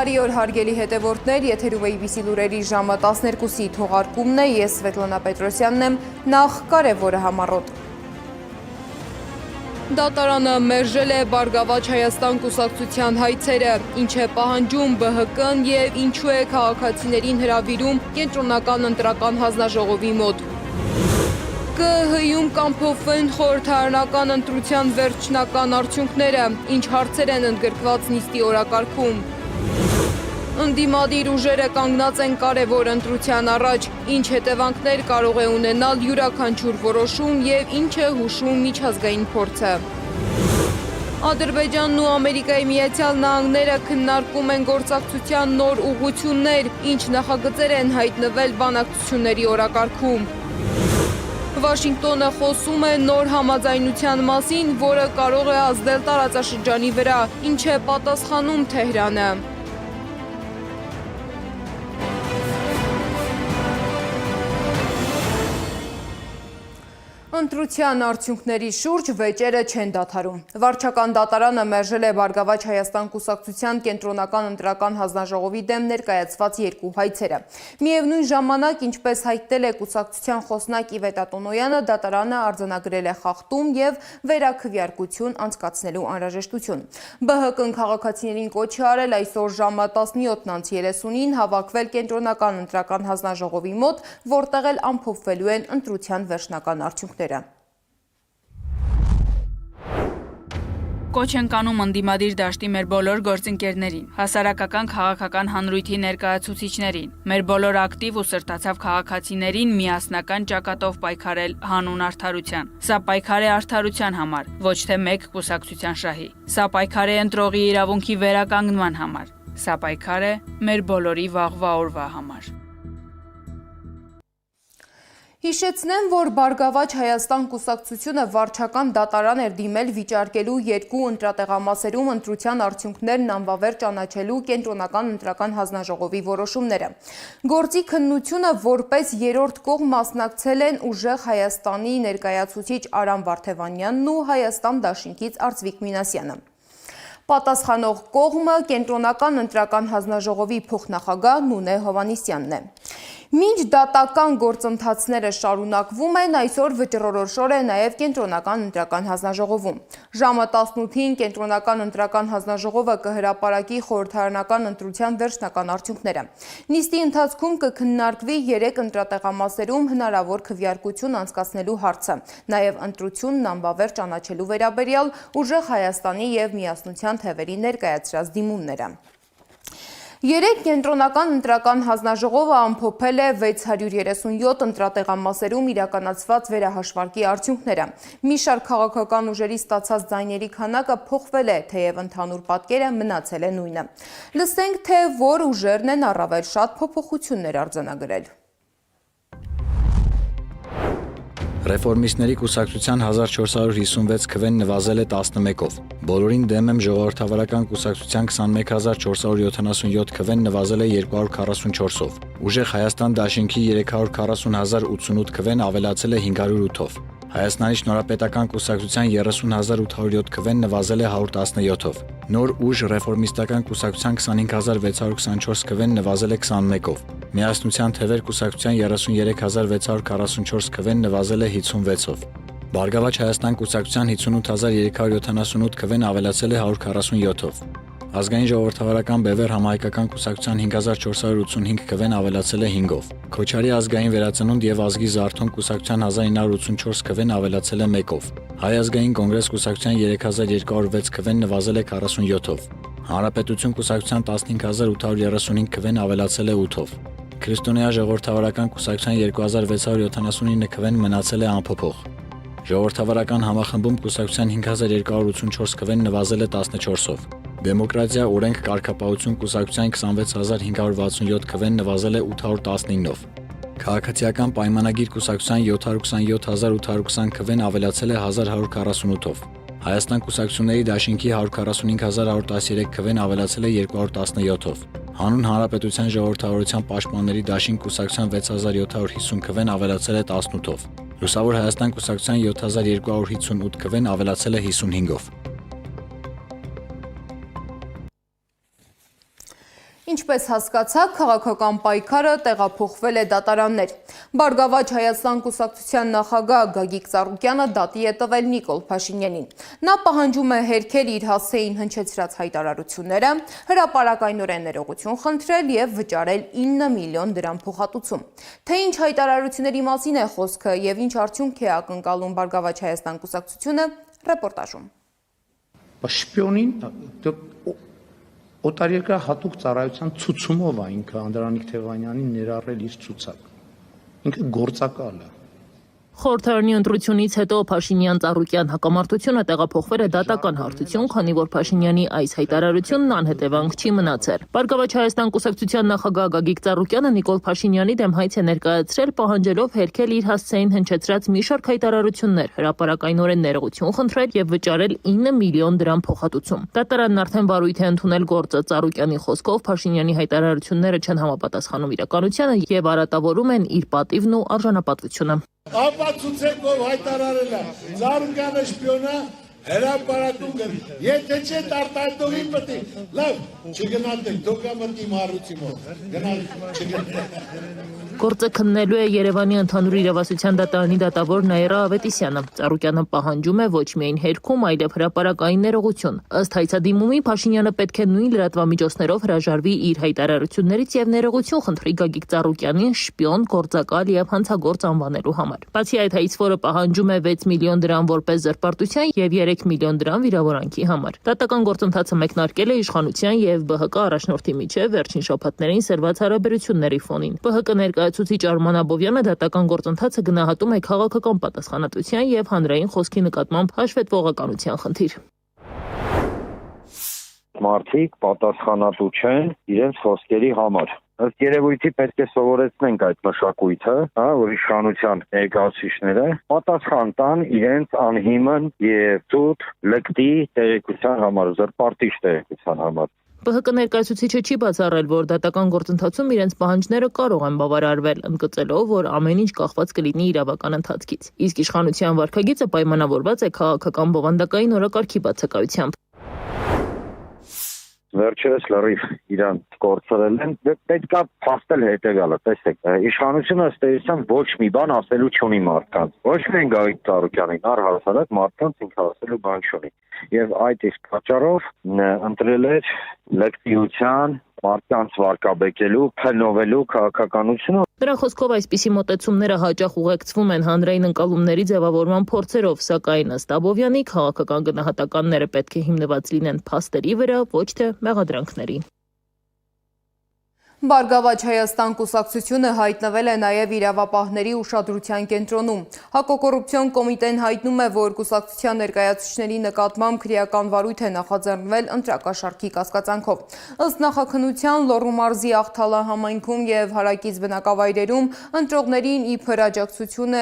Բարի օր հարգելի հետևորդներ, եթերում է IBC լուրերի ժամը 12-ի թողարկումն է, ես Սվետլանա Պետրոսյանն եմ, նախ կարևորը համառոտ։ Դատարանը մերժել է Բարգավաճ Հայաստան կուսակցության հայցերը, ինչ է պահանջում ԲՀԿ-ն և ինչու է քաղաքացիներին հրավիրում կենտրոնական ընտրական հանձնաժողովի մոտ։ ԿԸՀ-ում կամփոփվեն խորհրդարանական ընտրության վերջնական արդյունքները, ինչ հարցեր են ընդգրկված նիստի օրակարգում։ Ընդդիմադիր ուժերը կանգնած են կարևոր ընտրության առաջ, ինչ հետևանքներ կարող է ունենալ յուրաքանչյուր որոշում և ինչ է հուշում միջազգային փորձը։ Ադրբեջանն ու Ամերիկայի Միացյալ Նահանգները քննարկում են գործակցության նոր ուղղություններ, ինչ նախագծեր են հայտնվել բանակցությունների օրակարգում։ Վաշինգտոնը խոսում է նոր համաձայնության մասին, որը կարող է ազդել տարածաշրջանի վրա, ինչ է պատասխանում Թեհրանը։ Ընտրության արդյունքների շուրջ վեճերը չեն դադարում։ Վարչական դատարանը մերժել է Բարգավաճ Հայաստան կուսակցության կենտրոնական ընտրական հանձնաժողովի դեմ ներկայացված երկու հայցերը։ Միևնույն ժամանակ, ինչպես հայտնել է կուսակցության խոսնակ Իվետ Ատոնոյանը, դատարանը արձանագրել է խախտում և վերաքվեարկություն անցկացնելու անհրաժեշտություն։ ԲՀԿ-ն քաղաքացիներին կոչ է արել այսօր ժամը 17:30-ին հավաքվել կենտրոնական ընտրական հանձնաժողովի մոտ, որտեղ էլ ամփոփվելու են ընտրության վերջնական արդյունքները։ Կոչ ենք անում ընդդիմադիր դաշտի մեր բոլոր գործընկերներին, հասարակական քաղաքական հանրույթի ներկայացուցիչներին, մեր բոլոր ակտիվ ու սրտացավ քաղաքացիներին միասնական ճակատով պայքարել հանուն արդարության։ Սա պայքար է արդարության համար, ոչ թե մեկ կուսակցության շահի։ Սա պայքար է ընտրողի իրավունքի վերականգնման համար։ Սա պայքար է մեր բոլորի վաղվա օրվա համար։ Հիշեցնեմ, որ Բարգավաճ Հայաստան կուսակցությունը վարչական դատարան էր դիմել վիճարկելու երկու ընտրատեղամասերում ընտրության արդյունքներն անվավեր ճանաչելու կենտրոնական ընտրական հանձնաժողովի որոշումները։ Գործի քննությունը որպես երրորդ կողմ մասնակցել են ուժեղ Հայաստանի ներկայացուցիչ Արամ Վարդևանյանն ու Հայաստան դաշինքից Արծվիկ Մինասյանը։ Պատասխանող կողմը կենտրոնական ընտրական հանձնաժողովի փոխնախագահ Նունե Հովհաննիսյանն է։ Մինչ դատական գործընթացները շարունակվում են, այսօր վճռորոշոր է նաև կենտրոնական ընտրական հանձնաժողովում։ Ժամը 18-ին կենտրոնական ընտրական հանձնաժողովը կհրապարակի խորհրդարանական ընտրության վերջնական արդյունքները։ Նիստի ընթացքում կքննարկվի 3 ընտրատեղամասերում հնարավոր քվեարկություն անցկացնելու հարցը, նաև ընտրությունն անվավեր ճանաչելու վերաբերյալ ուժեղ Հայաստանի և Միասնության թևերի ներկայացրած դիմումները։ Երեք կենտրոնական ընտրական հանձնաժողովը ամփոփել է 637 ընտրատեղամասերում իրականացված վերահաշվարկի արդյունքները։ Մի շարք քաղաքական ուժերի ստացած ձայների քանակը փոխվել է, թեև ընդհանուր պատկերը մնացել է նույնը։ Լսենք, թե որ ուժերն են առավել շատ փոփոխություններ արձանագրել։ Ռեֆորմիստների կուսակցության 1456 քվեն նվազել է 11-ով։ Բոլորին դեմ եմ ժողովրդավարական կուսակցության 21477 քվեն նվազել է 244-ով։ Ուժեղ Հայաստան դաշինքի 340088 քվեն ավելացել է 508-ով։ Հայաստանի շնորհապետական կուսակցության 30807 քվեն նվազել է 117-ով։ Նոր ուժ ռեֆորմիստական կուսակցության 25624 քվեն նվազել է 21-ով։ Միասնության թևեր կուսակցության 33644 քվեն նվազել է 56-ով։ Բարգավաճ Հայաստան կուսակցության 58378 քվեն ավելացել է 147-ով։ Ազգային ժողովրդավարական Բևեռ համահայկական կուսակցության 5485 քվեն ավելացել է 5-ով։ Քոչարի ազգային վերածնունդ և ազգի զարթոն կուսակցության 1984 քվեն ավելացել է 1-ով։ Հայ ազգային կոնգրես կուսակցության 3206 քվեն նվազել է 47-ով։ Հանրապետություն կուսակցության 15835 քվեն ավելացել է 8-ով։ Քրիստոնյա ժողովրդավարական կուսակցության 2679 քվեն մնացել է անփոփոխ։ Ժողովրդավարական համախմբում կուսակցության 5284 քվեն նվազել է 14-ով։ Դեմոկրատիա օրենք կարգապահություն կուսակցության 26567 քվեն նվազել է 819-ով։ Քաղաքացիական պայմանագիր կուսակցության 727820 քվեն ավելացել է 1148-ով։ Հայաստան կուսակցությունների դաշինքի 145113 քվեն ավելացել է 217-ով։ Հանուն Հանրապետության ժողովրդավարության պաշտպանների դաշինք կուսակցության 6750 քվեն ավելացել է 18-ով։ Լուսավոր Հայաստան կուսակցության 7258 քվեն ավելացել է 55-ով։ Ինչպես հասկացաք, քաղաքական պայքարը տեղափոխվել է դատարաններ։ Բարգավաճ Հայաստան կուսակցության նախագահ Գագիկ Ծառուկյանը դատի է տվել Նիկոլ Փաշինյանին։ Նա պահանջում է հերքել իր հասցեին հնչեցրած հայտարարությունները, հրապարակայնորեն ներողություն խնդրել եւ վճարել 9 միլիոն դրամ փոխհատուցում։ Թե ինչ հայտարարությունների մասին է խոսքը եւ ինչ արդյունք է ակնկալում Բարգավաճ Հայաստան կուսակցությունը, ռեպորտաժում։ Շպիոնին օտարերկրյա հատուկ ծառայության ցուցումով է ինքը Անդրանիկ Թևանյանին ներառել իր ցուցակ։ Ինքը գործակալ է։ Խորհրդարանի ընտրությունից հետո Փաշինյան-Ծառուկյան հակամարտությունը տեղափոխվել է դատական հարթություն, քանի որ Փաշինյանի այս հայտարարությունն անհետևանք չի մնացել։ Բարգավաճ Հայաստան կուսակցության նախագահ Գագիկ Ծառուկյանը Նիկոլ Փաշինյանի դեմ հայց է ներկայացրել, պահանջելով հերքել իր հասցեին հնչեցրած մի շարք հայտարարություններ, հրապարակայնորեն ներողություն խնդրել եւ վճարել 9 միլիոն դրամ փոխհատուցում։ Դատարանն արդեն վարույթ է ընդունել գործը Ծառուկյանի խոսքով Փաշինյանի հայտարարությունները չեն համապատասխանում իրականությանը եւ արատավորում են իր պատիվն ու արժանապատվությունը։ Ապացուցեք, ով հայտարարել է, Ծառուկյանը շպիոն է, հրապարակում կրի, եթե չէ տարտայտովին պտի, լավ, չգնատեք, դոկա մտի մարուցի մոտ, գնալ չգնատեք։ Գործը քննելու է Երևանի ընդհանուր իրավասության դատարանի դատավոր Նաիրա Ավետիսյանը։ Ծառուկյանը պահանջում է ոչ միայն հերքում, այլև հրապարակային ներողություն։ Ըստ հայցադիմումի Փաշինյանը պետք է նույն լրատվամիջոցներով հրաժարվի իր հայտարարություններից եւ ներողություն խնդրի Գագիկ Ծառուկյանին շպիոն, գործակալ եւ հանցագործ անվանելու համար։ Բացի այդ, հայցվորը պահանջում է 6 միլիոն դրամ որպես զրպարտության եւ 3 միլիոն դրամ վիրավորանքի համար։ Դատական գործընթացը մեկնարկել է իշխանության եւ ԲՀԿ առաջնորդի միջեւ վերջին շաբաթներին սերված հարաբերությունների ֆոնին։ ԲՀԿ ներկայացուցիչ Արման Աբովյանը դատական գործընթացը գնահատում է քաղաքական պատասխանատվության եւ հանրային խոսքի նկատմամբ հաշվետվողականության խնդիր։ Մարդիկ պատասխանատու չեն իրենց խոսքերի համար։ Ըստ երևույթի պետք է սովորեցնենք այդ մշակույթը, որ իշխանության ներկայացուցիչները պատասխան տան իրենց անհիմն եւ ծուտ լկտի տեղեկության համար, զրպարտիչ տեղեկության համար։ ԲՀԿ ներկայացուցիչը չի բացառել, որ դատական գործընթացում իրենց պահանջները կարող են բավարարվել, ընդգծելով, որ ամեն ինչ կախված կլինի իրավական ընթացքից։ Իսկ իշխանության վարքագիծը պայմանավորված է քաղաքական բովանդակային օրակարգի բացակայությամբ։ Վերջերս լրիվ իրան կորցրել են, պետք է փաստել հետեւյալը, տեսեք, իշխանությունը ըստ էության ոչ մի բան ասելու չունի մարդկանց, ոչ միայն Գագիկ Ծառուկյանին, առհասարակ մարդկանց ինքը ասելու բան չունի, եւ այդ իսկ պատճառով ընտրել էր լկտիության, մարդկանց վարկաբեկելու, փնովելու քաղաքականությունը։ Նրա խոսքով այսպիսի մոտեցումները հաճախ ուղեկցվում են հանրային ընկալումների ձևավորման փորձերով, սակայն ըստ Աբովյանի քաղաքական գնահատականները պետք է հիմնված լինեն փաստերի վրա, ոչ թե մեղադրանքների։ Բարգավաճ Հայաստան կուսակցությունը հայտնվել է նաև իրավապահների ուշադրության կենտրոնում։ Հակակոռուպցիոն կոմիտեն հայտնում է, որ կուսակցության ներկայացուցիչների նկատմամբ քրեական վարույթ է նախաձեռնվել ընտրակաշառքի կասկածանքով։ Ըստ նախաքննության Լոռու մարզի Աղթալա համայնքում եւ հարակից բնակավայրերում ընտրողներին իբր աջակցություն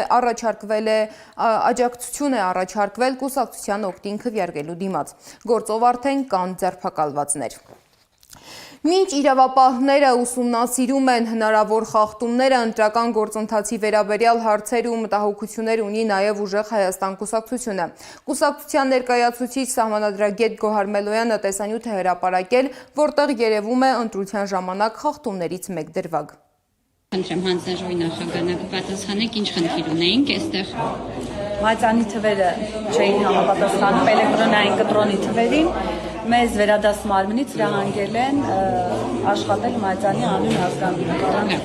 է առաջարկվել կուսակցության օգտին քվեարկելու դիմաց։ Գործով արդեն կան ձերբակալվածներ։ Մինչ իրավապահները ուսումնասիրում են հնարավոր խախտումները, ընտրական գործընթացի վերաբերյալ հարցեր ու մտահոգություններ ունի նաև Ուժեղ Հայաստան կուսակցությունը։ Կուսակցության ներկայացուցիչ սահմանադրագետ Գոհար Մելոյանը տեսանյութ է հրապարակել, որտեղ երևում է ընտրության ժամանակ խախտումներից մեկ դրվագ։ Խնդրեմ հանձնաժողովի նախագահ պատասխանեք, ինչ խնդիր ունեինք այստեղ։ Մայծանի թվերը չէին համապատասխանում էլեկտրոնային կտրոնի թվերին, մեզ վերադաս մարմնից հրահանգել են աշխատել Մայծանի անուն ազգանունի։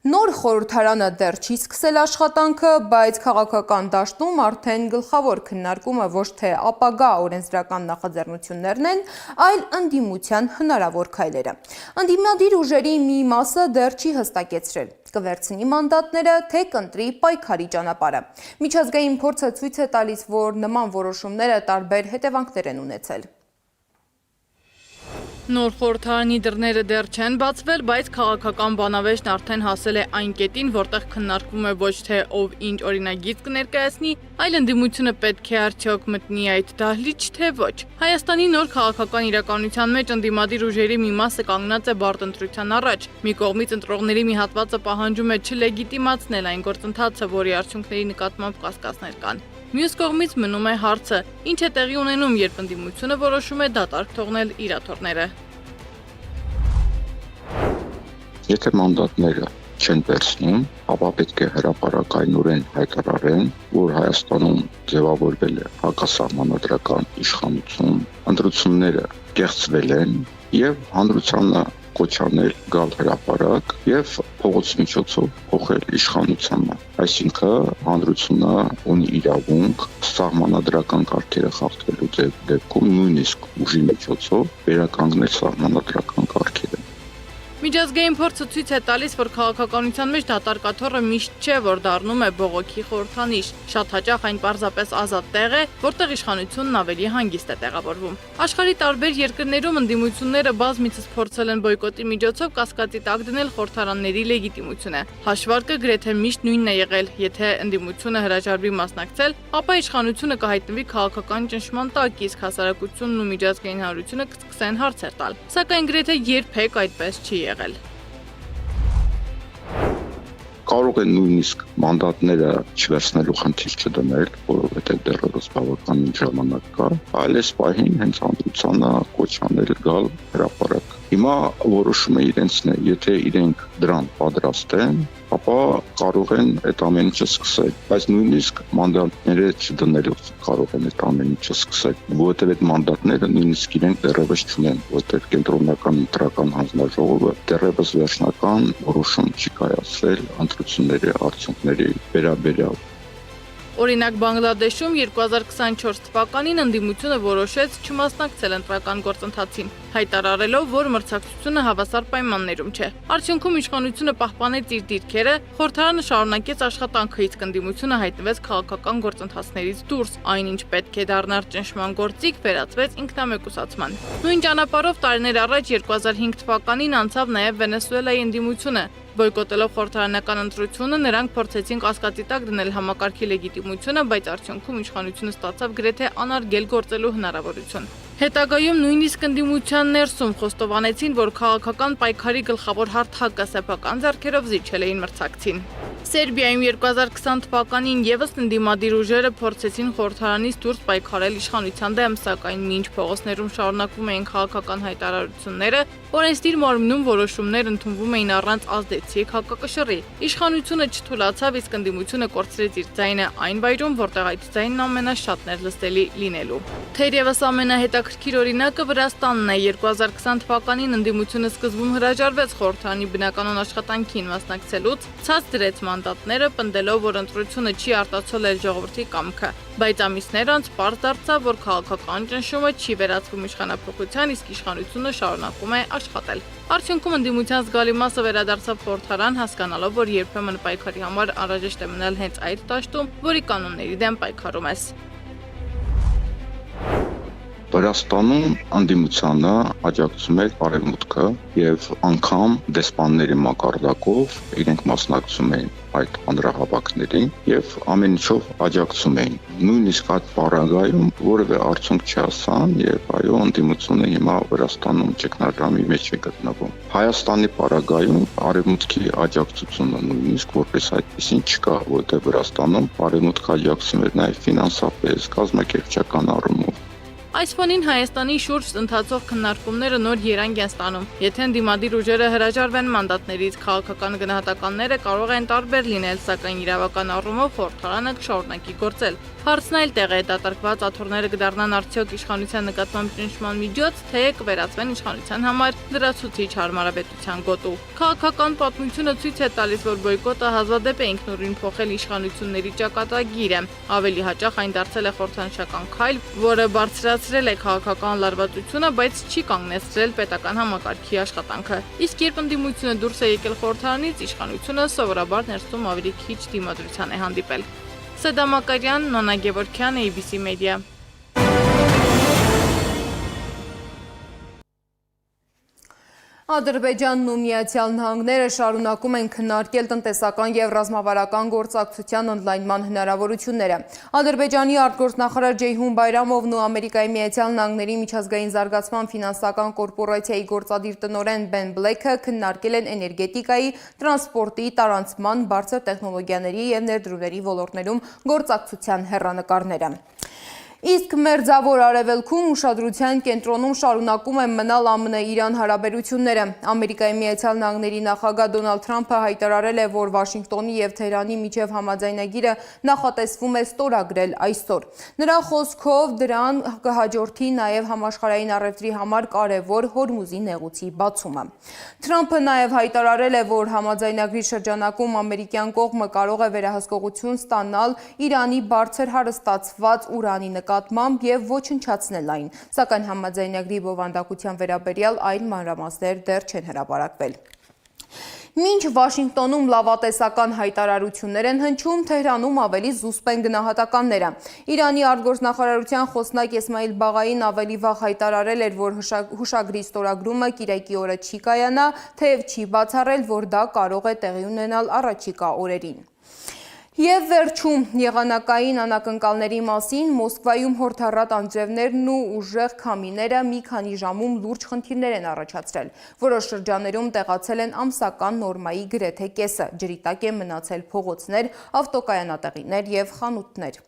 Նոր խորհրդարանը դեռ չի սկսել աշխատանքը, բայց քաղաքական դաշտում արդեն գլխավոր քննարկումը ոչ թե ապագա օրենսդրական նախաձեռնություններն են, այլ ընդդիմության հնարավոր քայլերը։ Ընդդիմադիր ուժերի մի մասը դեռ չի հստակեցրել, կվերցնի մանդատները, թե կընտրի պայքարի ճանապարհը։ Միջազգային փորձը ցույց է տալիս, որ նման որոշումները տարբեր հետևանքներ են ունեցել։ Նոր խորհրդարանի դռները դեռ չեն բացվել, բայց քաղաքական բանավեճն արդեն հասել է այն կետին, որտեղ քննարկվում է ոչ թե ով ինչ օրինագիծ կներկայացնի, այլ ընդդիմությունը պետք է արդյոք մտնի այդ դահլիճ, թե ոչ։ Հայաստանի նոր քաղաքական իրականության մեջ ընդդիմադիր ուժերի մի մասը կանգնած է բարդ ընտրության առաջ։ Մի կողմից ընտրողների մի հատվածը պահանջում է չլեգիտիմացնել այն գործընթացը, որի արդյունքների նկատմամբ կասկածներ կան։ Մյուս կողմից մնում է հարցը, ինչ է տեղի ունենում, երբ ընդդիմությունը որոշում է դատարկ թողնել իր աթոռները։ Եթե մանդատները չեն վերցնում, ապա պետք է հրապարակայնորեն հայտարարեն, որ Հայաստանում ձևավորվել է հակասահմանադրական իշխանություն, ընտրությունները կեղծվել են եւ հանրությանը կոչանել գալ հրապարակ եւ փողոցի միջոցով փոխել իշխանությունը։ Այսինքն հանրությունը ունի իրավունք սահմանադրական կարգերը խախտվելու դեպքում նույնիսկ ուժի միջոցով վերականգնել սահմանադրական կարգերը։ Միջազգային փորձը ցույց է տալիս, որ քաղաքականության մեջ դատարկաթոռը միշտ չէ, որ դառնում է բողոքի խորհրդանիշ։ Շատ հաճախ այն պարզապես ազատ տեղ է, որտեղ իշխանությունն ավելի հանգիստ է տեղավորվում։ Աշխարհի տարբեր երկրներում ընդդիմությունները բազմիցս փորձել են բոյկոտի միջոցով կասկածի տակ դնել խորհրդարանների լեգիտիմությունը։ Հաշվարկը գրեթե միշտ նույնն է եղել, եթե ընդդիմությունը հրաժարվի մասնակցել, ապա իշխանությունը կհայտնվի քաղաքական ճնշման տակ, իսկ հասարակությունն ու միջազգային հանրությունը կսկսեն հարցեր տալ։ Սակայն գրեթե երբեք այդպես չի եղել։ Կարող է նույնիսկ մանդատները չվերցնելու խնդիր չդնել, որովհետև դեռևս բավականին ժամանակ կա, այլ այս պահին հենց հանրությանը կոչանել գալ հրապարակ։ Հիմա որոշումը իրենցն է, եթե իրենք դրան պատրաստ են, ապա կարող են այդ ամեն ինչը սկսել, բայց նույնիսկ մանդատները չդնելով կարող են այդ ամեն ինչը սկսել, որովհետև այդ մանդատները նույնիսկ իրենք դեռևս չունեն, որովհետև կենտրոնական ընտրական հանձնաժողովը դեռևս վերջնական որոշում չի կայացրել ընտրությունների արդյունքների վերաբերյալ։ Օրինակ Բանգլադեշում 2024 թվականին ընդդիմությունը որոշեց չմասնակցել ընտրական գործընթացին, հայտարարելով, որ մրցակցությունը հավասար պայմաններում չէ։ Արդյունքում իշխանությունը պահպանեց իր դիրքերը, խորհրդարանը շարունակեց աշխատանքը, իսկ ընդդիմությունը հայտնվեց քաղաքական գործընթացներից դուրս, այնինչ պետք է դառնար ճնշման գործիք, վերածվեց ինքնամեկուսացման։ Նույն ճանապարհով տարիներ առաջ 2005 թվականին անցավ նաև Վենեսուելայի ընդդիմությունը։ Բոյկոտելով խորհրդարանական ընտրությունը նրանք փորձեցին կասկածի տակ դնել համակարգի լեգիտիմությունը, բայց արդյունքում իշխանությունը ստացավ գրեթե անարգել գործելու հնարավորություն։ Հետագայում նույնիսկ ընդդիմության ներսում խոստովանեցին, որ քաղաքական պայքարի գլխավոր հարթակը սեփական ձեռքերով զիջել էին մրցակցին։ Սերբիայում 2020 թվականին եւս ընդդիմադիր ուժերը փորձեցին խորհրդարանից դուրս պայքարել իշխանության դեմ, սակայն մինչ փողոցներում շարունակվում էին քաղաքական հայտարարությունները, օրենսդիր մարմնում որոշումներ ընդունվում էին առանց ազդեցիկ հակակշռի։ Իշխանությունը չթուլացավ, իսկ ընդդիմությունը կորցրեց իր ձայնը այն վայրում, որտեղ այդ ձայնն ամենաշատն էր լսելի լինելու։ Թերևս ամենահետաքրքիր օրինակը Վրաստանն է։ 2020 թվականին ընդդիմությունը սկզբում հրաժարվեց խորհրդարանի բնականon աշխատանքին մասնակցելուց, ցած դրեց մանդատները, պնդելով, որ ընտրությունը չի արտացոլել ժողովրդի կամքը, բայց ամիսներ անց պարզ դարձավ, որ քաղաքական ճնշումը չի վերածվում իշխանափոխության, իսկ իշխանությունը շարունակում է աշխատել։ Արդյունքում ընդդիմության զգալի մասը վերադարձավ խորհրդարան, հասկանալով, որ երբեմն պայքարի համար անհրաժեշտ է մնալ հենց այդ դաշտում, որի կանոնների դեմ պայքարում ես։ Վրաստանում ընդդիմությանը աջակցում էր Արևմուտքը եւ անգամ դեսպանների մակարդակով իրենք մասնակցում էին այդ հանրահավաքներին եւ ամեն ինչով աջակցում էին։ Նույնիսկ այդ պարագայում որևէ արդյունք չհասան եւ այո ընդդիմությունը հիմա Վրաստանում ճգնաժամի մեջ է գտնվում։ Հայաստանի պարագայում Արևմուտքի աջակցությունը նույնիսկ որպես այդպեսին չկա, որտեղ Վրաստանում Արևմուտքը աջակցում էր նաեւ ֆինանսապես, կազմակերպչական առումով։ Այս ֆոնին Հայաստանի շուրջ ընթացող քննարկումները նոր երանգ են ստանում։ Եթե ընդդիմադիր ուժերը հրաժարվեն մանդատներից, քաղաքական գնահատականները կարող են տարբեր լինել, սակայն իրավական առումով խորհրդարանը կշարունակի գործել։ Հարցն այլ տեղ է, դատարկված աթոռները կդառնան արդյոք իշխանության նկատմամբ ճնշման միջոց, թե կվերածվեն իշխանության համար լրացուցիչ հարմարավետության գոտու։ Քաղաքական պատմությունը ցույց է տալիս, որ բոյկոտը հազվադեպ է ինքնուրույն փոխել իշխանությունների ճակատագիրը։ Ավելի հաճախ այն դարձել է խորհրդանշական քայլ, որը բարձրացրել է քաղաքական լարվածությունը, բայց չի կանգնեցրել պետական համակարգի աշխատանքը։ Իսկ երբ ընդդիմությունը դուրս է եկել խորհրդարանից, իշխանությունը սովորաբար ներսում ավելի քիչ դիմադրության է հանդիպել։ Սեդա Մակարյան, Նոնա Գևորգյան, ABC Media։ Ադրբեջանն ու Միացյալ Նահանգները շարունակում են քննարկել տնտեսական և ռազմավարական գործակցության ընդլայնման հնարավորությունները։ Ադրբեջանի արտգործնախարար Ջեյհուն Բայրամովն ու Ամերիկայի Միացյալ Նահանգների միջազգային զարգացման ֆինանսական կորպորացիայի գործադիր տնօրեն Բեն Բլեքը քննարկել են էներգետիկայի, տրանսպորտի, տարանցման, բարձր տեխնոլոգիաների և ներդրումների ոլորտներում գործակցության հեռանկարները։ Իսկ մերձավոր արևելքում ուշադրության կենտրոնում շարունակում են մնալ ԱՄՆ-Իրան հարաբերությունները։ Ամերիկայի Միացյալ Նահանգների նախագահ Դոնալդ Թրամփը հայտարարել է, որ Վաշինգտոնի եւ Թեհրանի միջև համաձայնագիրը նախատեսվում է ստորագրել այսօր։ Նրա խոսքով դրան կհաջորդի նաեւ համաշխարհային առևտրի համար կարևոր Հորմուզի նեղուցի բացումը։ Թրամփը նաեւ հայտարարել է, որ համաձայնագրի շրջանակում ամերիկյան կողմը կարող է վերահսկողություն ստանալ Իրանի բարձր հարստացված ուրանի նկատմամբ եւ ոչնչացնել այն, սակայն համաձայնագրի բովանդակության վերաբերյալ այլ մանրամասներ դեռ չեն հրապարակվել։ Մինչ Վաշինգտոնում լավատեսական հայտարարություններ են հնչում, Թեհրանում ավելի զուսպ են գնահատականները։ Իրանի արտգործնախարարության խոսնակ Էսմայիլ Բաղային ավելի վաղ հայտարարել էր, որ հուշագրի ստորագրումը կիրակի օրը չի կայանա, թեև չի բացառել, որ դա կարող է տեղի ունենալ առաջիկա օրերին։ Եվ վերջում եղանակային անակնկալների մասին Մոսկվայում հորդառատ անձրևներն ու ուժեղ քամիները մի քանի ժամում լուրջ խնդիրներ են առաջացրել։ Որոշ շրջաններում տեղացել են ամսական նորմայի գրեթե կեսը, ջրի տակ են մնացել փողոցներ, ավտոկայանատեղիներ եւ խանութներ։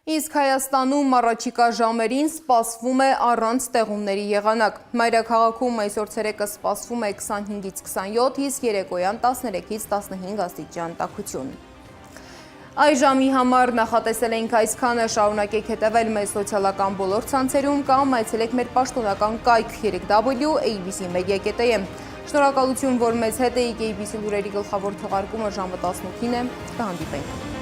Իսկ Հայաստանում առաջիկա ժամերին սպասվում է առանց տեղումների եղանակ։ Մայրաքաղաքում այսօր ցերեկը սպասվում է 25-ից 27, իսկ երեկոյան 13-ից 15 աստիճան տաքություն։ Այժմի համար նախատեսել էինք այսքանը, շարունակեք հետևել մեզ սոցիալական բոլոր ցանցերում կամ այցելեք մեր պաշտոնական կայք www.abc.media.am։ Շնորհակալություն, որ մեզ հետ էիք, ABC լուրերի գլխավոր թողարկումը ժամը 18-ին է, կհանդիպենք։